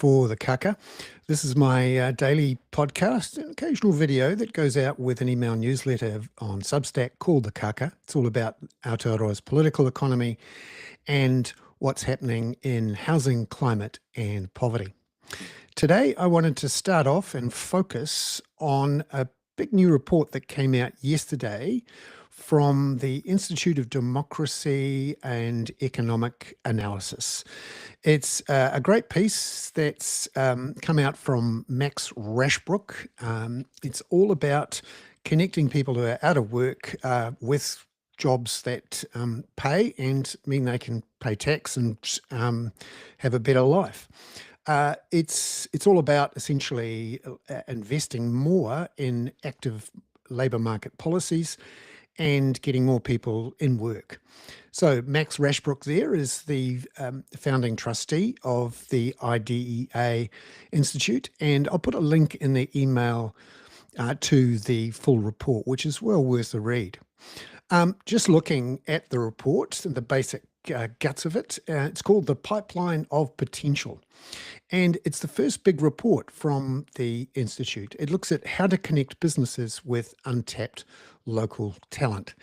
for the Kaka. This is my daily podcast, an occasional video that goes out with an email newsletter on Substack called the Kaka. It's all about Aotearoa's political economy and what's happening in housing, climate and poverty. Today, I wanted to start off and focus on a big new report that came out yesterday from the Institute of Democracy and Economic Analysis. It's a great piece that's come out from Max Rashbrook. It's all about connecting people who are out of work with jobs that pay and mean they can pay tax and have a better life. It's all about essentially investing more in active labour market policies and getting more people in work. So Max Rashbrook there is the founding trustee of the IDEA Institute, and I'll put a link in the email to the full report, which is well worth a read. Just looking at the report and the basic guts of it, it's called The Pipeline of Potential. And it's the first big report from the Institute. It looks at how to connect businesses with untapped local talent.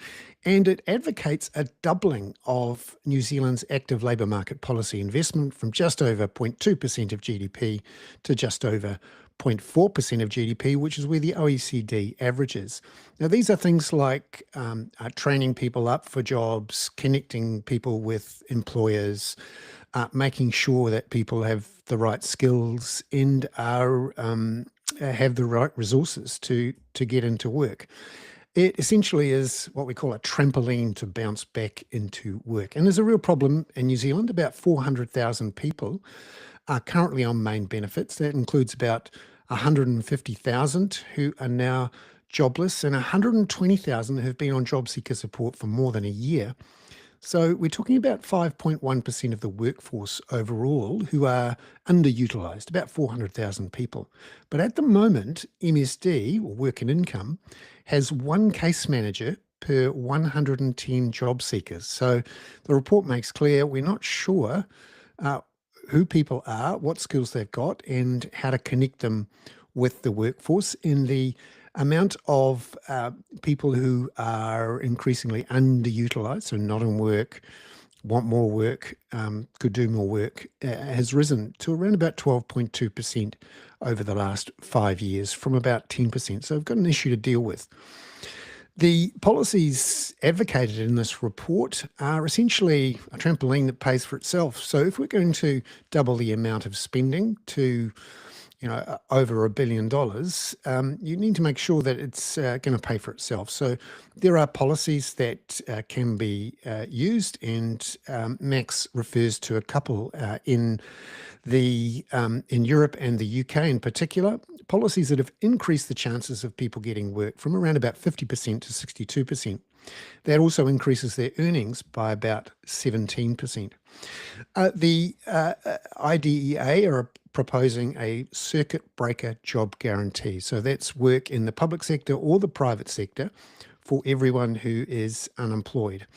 And it advocates a doubling of New Zealand's active labour market policy investment from just over 0.2% of GDP to just over 0.4% of GDP, which is where the OECD averages. Now, these are things like training people up for jobs, connecting people with employers, making sure that people have the right skills and are have the right resources to get into work. It essentially is what we call a trampoline to bounce back into work. And there's a real problem in New Zealand. About 400,000 people are currently on main benefits. That includes about 150,000 who are now jobless and 120,000 who have been on job seeker support for more than a year. So we're talking about 5.1% of the workforce overall who are underutilised, about 400,000 people. But at the moment, MSD, or Work and Income, has one case manager per 110 job seekers. So the report makes clear we're not sure who people are, what skills they've got, and how to connect them with the workforce. In the amount of people who are increasingly underutilised, so not in work, want more work, could do more work, has risen to around about 12.2% over the last 5 years from about 10%. So we've got an issue to deal with. The policies advocated in this report are essentially a trampoline that pays for itself. So if we're going to double the amount of spending to over $1 billion, you need to make sure that it's going to pay for itself. So there are policies that can be used, and Max refers to a couple in Europe and the UK in particular, policies that have increased the chances of people getting work from around about 50% to 62%. That also increases their earnings by about 17%. The IDEA are proposing a circuit breaker job guarantee. So that's work in the public sector or the private sector for everyone who is unemployed.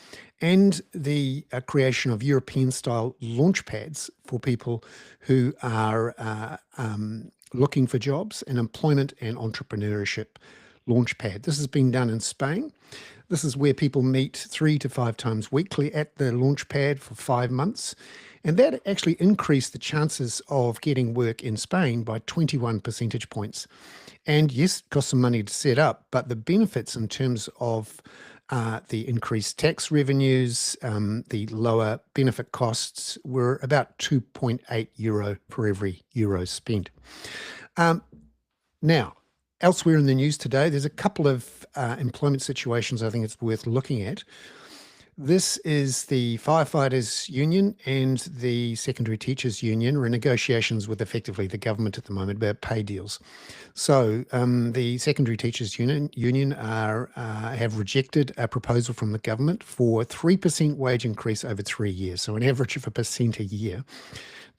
And the creation of European-style launch pads for people who are looking for jobs, an employment and entrepreneurship launch pad. This has been done in Spain. This is where people meet 3 to 5 times weekly at the launch pad for 5 months. And that actually increased the chances of getting work in Spain by 21 percentage points. And yes, it costs some money to set up, but the benefits in terms of the increased tax revenues, the lower benefit costs were about €2.8 for every euro spent. Now, elsewhere in the news today, there's a couple of employment situations I think it's worth looking at. This is the Firefighters Union and the Secondary Teachers Union are in negotiations with effectively the government at the moment about pay deals. So the Secondary Teachers Union have rejected a proposal from the government for 3% wage increase over 3 years, so an average of 1% a year.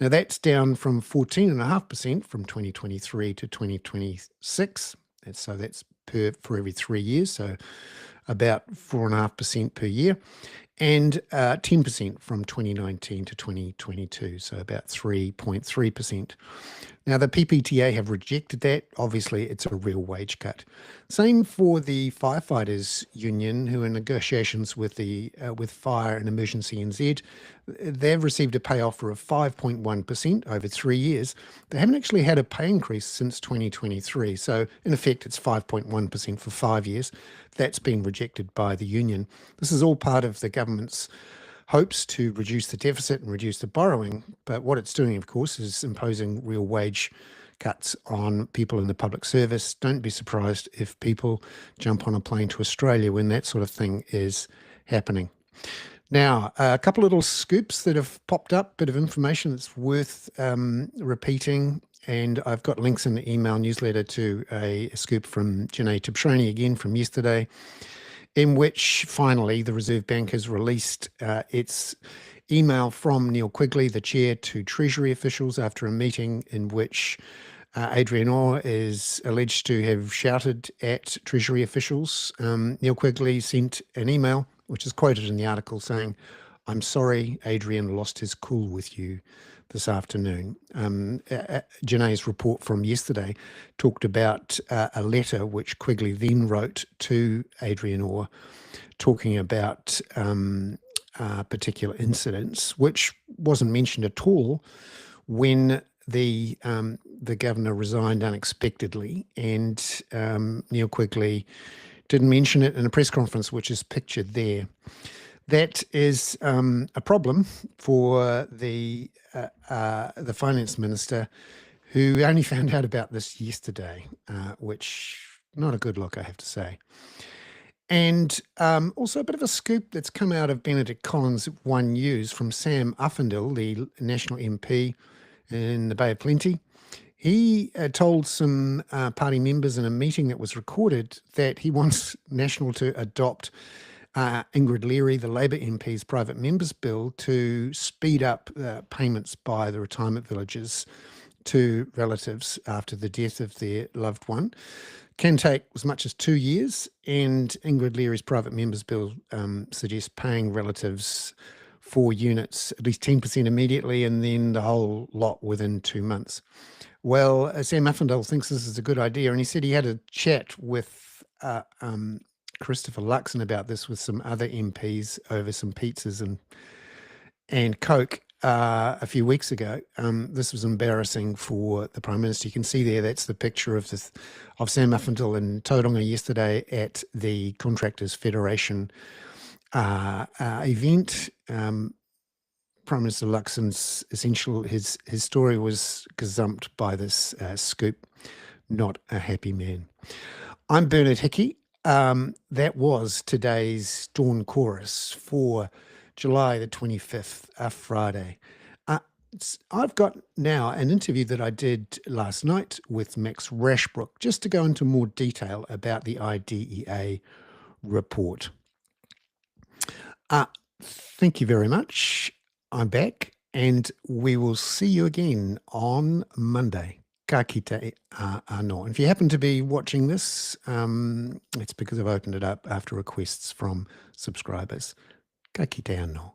Now that's down from 14.5% from 2023 to 2026. So that's for every 3 years, so about 4.5% per year. and 10% from 2019 to 2022, so about 3.3%. Now, the PPTA have rejected that. Obviously, it's a real wage cut. Same for the firefighters union, who are in negotiations with with Fire and Emergency NZ. They've received a pay offer of 5.1% over 3 years. They haven't actually had a pay increase since 2023. So, in effect, it's 5.1% for 5 years. That's been rejected by the union. This is all part of the government's hopes to reduce the deficit and reduce the borrowing. But what it's doing, of course, is imposing real wage cuts on people in the public service. Don't be surprised if people jump on a plane to Australia when that sort of thing is happening. Now, a couple little scoops that have popped up, bit of information that's worth repeating. And I've got links in the email newsletter to a scoop from Janae Tibshraeny again from yesterday, in which finally the Reserve Bank has released its email from Neil Quigley, the chair, to Treasury officials after a meeting in which Adrian Orr is alleged to have shouted at Treasury officials. Neil Quigley sent an email, which is quoted in the article, saying, "I'm sorry, Adrian lost his cool with you this afternoon." Janae's report from yesterday talked about a letter which Quigley then wrote to Adrian Orr, talking about particular incidents, which wasn't mentioned at all when the governor resigned unexpectedly, and Neil Quigley didn't mention it in a press conference, which is pictured there. That is a problem for the finance minister, who only found out about this yesterday, which not a good look, I have to say. And also a bit of a scoop that's come out of Benedict Collins' One News from Sam Uffindell, the National MP in the Bay of Plenty. He told some party members in a meeting that was recorded that he wants National to adopt Ingrid Leary, the Labour MP's private members bill, to speed up payments by the retirement villages to relatives after the death of their loved one. Can take as much as 2 years, and Ingrid Leary's private members bill suggests paying relatives 4 units, at least 10% immediately, and then the whole lot within 2 months. Well, Sam Uffindell thinks this is a good idea, and he said he had a chat with Christopher Luxon about this with some other MPs over some pizzas and Coke a few weeks ago. This was embarrassing for the Prime Minister. You can see there, that's the picture of Sam Uffindell in Tauranga yesterday at the Contractors Federation event. Prime Minister Luxon's his story was gazumped by this scoop. Not a happy man. I'm Bernard Hickey. That was today's Dawn Chorus for July the 25th, a Friday. I've got now an interview that I did last night with Max Rashbrook, just to go into more detail about the IDEA report. Thank you very much. I'm back, and we will see you again on Monday. Ka kite anō. If you happen to be watching this, it's because I've opened it up after requests from subscribers. Ka kite anō.